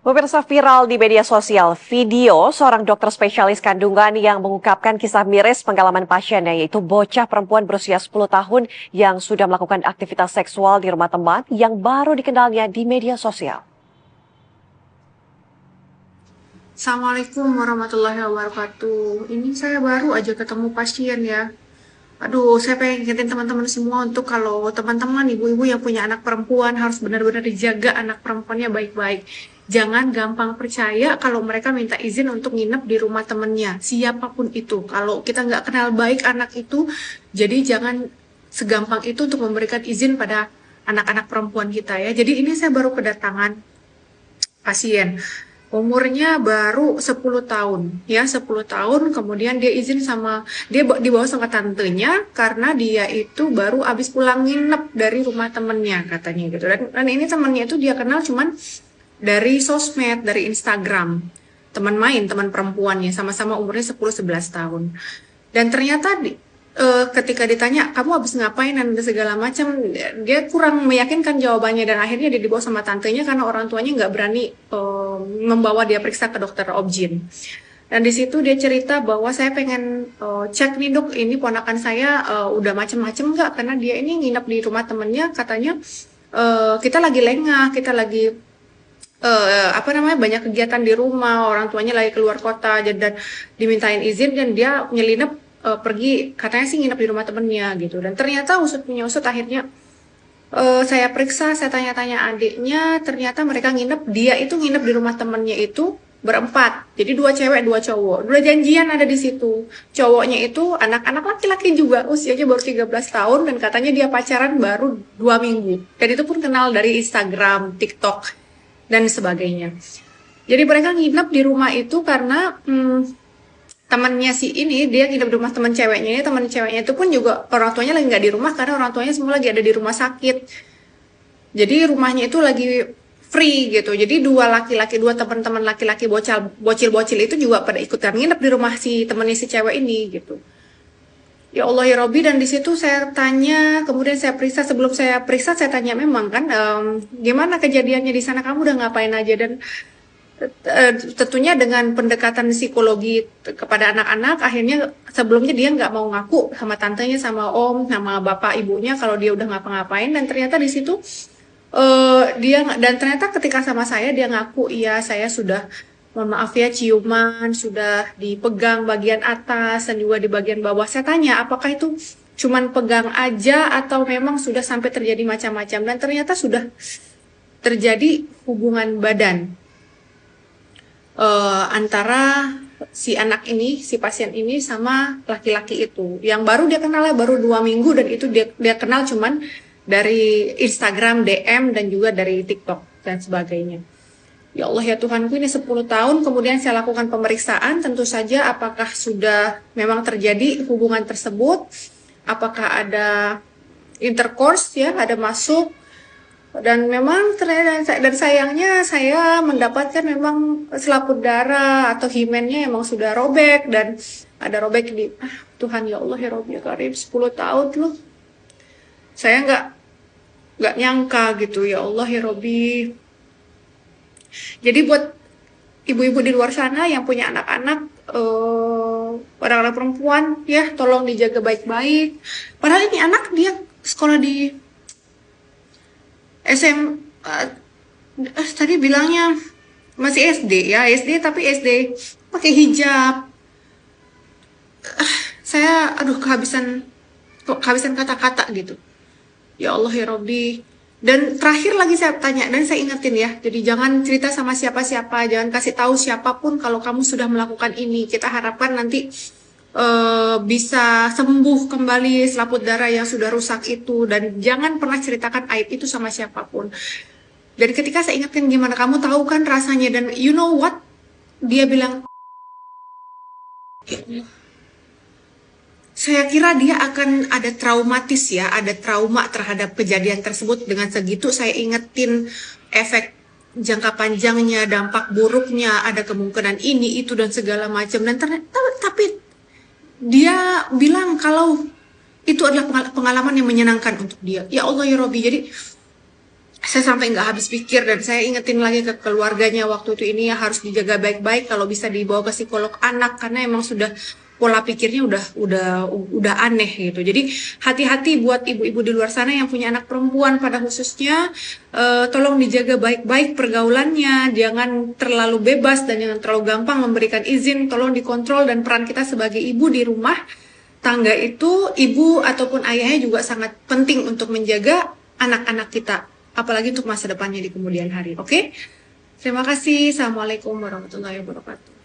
Pemirsa, viral di media sosial video seorang dokter spesialis kandungan yang mengungkapkan kisah miris pengalaman pasiennya, yaitu bocah perempuan berusia 10 tahun yang sudah melakukan aktivitas seksual di rumah teman yang baru dikenalnya di media sosial. Assalamualaikum warahmatullahi wabarakatuh. Ini saya baru aja ketemu pasien ya. Aduh, saya pengen ingetin teman-teman semua untuk kalau teman-teman ibu-ibu yang punya anak perempuan harus benar-benar dijaga anak perempuannya baik-baik. Jangan gampang percaya kalau mereka minta izin untuk nginep di rumah temennya, siapapun itu. Kalau kita nggak kenal baik anak itu, jadi jangan segampang itu untuk memberikan izin pada anak-anak perempuan kita ya. Jadi ini saya baru kedatangan pasien. Umurnya baru 10 tahun, ya 10 tahun, kemudian dia izin dia dibawa sama tantenya karena dia itu baru habis pulang nginep dari rumah temennya katanya gitu. Dan ini temennya itu dia kenal cuman dari sosmed, dari Instagram. Teman main, teman perempuannya, sama-sama umurnya 10-11 tahun. Dan ternyata ketika ditanya, kamu habis ngapain dan segala macam, dia kurang meyakinkan jawabannya dan akhirnya dia dibawa sama tantenya karena orang tuanya nggak berani membawa dia periksa ke dokter obgyn. Dan di situ dia cerita bahwa saya pengen cek nih dok, ini ponakan saya udah macem-macem nggak, karena dia ini nginep di rumah temennya, katanya kita lagi lengah, kita lagi banyak kegiatan di rumah, orang tuanya lagi keluar kota dan dimintain izin dan dia nyelinap pergi, katanya sih nginep di rumah temennya gitu. Dan ternyata usut akhirnya saya periksa, saya tanya-tanya adiknya, ternyata mereka dia itu nginep di rumah temennya itu berempat, jadi 2 cewek 2 cowok, udah janjian ada di situ. Cowoknya itu anak-anak laki-laki juga, usianya baru 13 tahun dan katanya dia pacaran baru 2 minggu, dan itu pun kenal dari Instagram, TikTok dan sebagainya. Jadi mereka nginep di rumah itu karena temannya si ini, dia nginep di rumah teman ceweknya ini, teman ceweknya itu pun juga orang tuanya lagi nggak di rumah karena orang tuanya semua lagi ada di rumah sakit. Jadi rumahnya itu lagi free gitu. Jadi dua teman-teman laki-laki bocil-bocil itu juga pada ikutan nginep di rumah si temannya si cewek ini gitu. Ya Allah ya Robbi, dan di situ saya tanya, kemudian saya periksa, sebelum saya periksa saya tanya memang kan gimana kejadiannya di sana, kamu udah ngapain aja, dan tentunya dengan pendekatan psikologi kepada anak-anak, akhirnya sebelumnya dia nggak mau ngaku sama tantenya, sama om, sama bapak ibunya kalau dia udah ngapa-ngapain, dan ternyata di situ ternyata ketika sama saya dia ngaku, iya saya sudah, mohon maaf ya, ciuman, sudah dipegang bagian atas dan juga di bagian bawah. Saya tanya apakah itu cuman pegang aja atau memang sudah sampai terjadi macam-macam, dan ternyata sudah terjadi hubungan badan antara si anak ini, si pasien ini sama laki-laki itu, yang baru dia kenal baru 2 minggu, dan itu dia kenal cuman dari Instagram, DM, dan juga dari TikTok dan sebagainya. Ya Allah ya Tuhanku, ini 10 tahun, kemudian saya lakukan pemeriksaan, tentu saja apakah sudah memang terjadi hubungan tersebut, apakah ada intercourse ya, ada masuk. Dan memang ternyata, dan sayangnya saya mendapatkan memang selaput darah atau himennya emang sudah robek, dan ada robek di Tuhan ya Allah ya Robbi ya Karim, 10 tahun loh. Saya nggak nyangka gitu, ya Allah ya Robbi. Jadi buat ibu-ibu di luar sana yang punya anak-anak, anak-anak perempuan ya, tolong dijaga baik-baik. Padahal ini anak dia sekolah di tadi bilangnya masih SD ya, SD, tapi SD pakai hijab. Saya kehabisan kata-kata gitu. Ya Allah ya Robbi. Dan terakhir lagi saya tanya dan saya ingetin ya, jadi jangan cerita sama siapa-siapa, jangan kasih tahu siapapun kalau kamu sudah melakukan ini. Kita harapkan nanti bisa sembuh kembali selaput darah yang sudah rusak itu, dan jangan pernah ceritakan aib itu sama siapapun. Dan ketika saya ingatkan, gimana kamu tahu kan rasanya, dan you know what dia bilang, ya Allah, saya kira dia akan ada traumatis ya, ada trauma terhadap kejadian tersebut. Dengan segitu saya ingetin efek jangka panjangnya, dampak buruknya, ada kemungkinan ini itu dan segala macam, dan ternyata tapi dia bilang kalau itu adalah pengalaman yang menyenangkan untuk dia. Ya Allah ya Robbi, jadi saya sampai nggak habis pikir, dan saya ingetin lagi ke keluarganya waktu itu, ini ya harus dijaga baik-baik, kalau bisa dibawa ke psikolog anak karena emang sudah pola pikirnya udah aneh gitu. Jadi hati-hati buat ibu-ibu di luar sana yang punya anak perempuan pada khususnya, tolong dijaga baik-baik pergaulannya, jangan terlalu bebas dan jangan terlalu gampang memberikan izin, tolong dikontrol. Dan peran kita sebagai ibu di rumah tangga itu, ibu ataupun ayahnya juga sangat penting untuk menjaga anak-anak kita, apalagi untuk masa depannya di kemudian hari. Oke? Terima kasih. Assalamualaikum warahmatullahi wabarakatuh.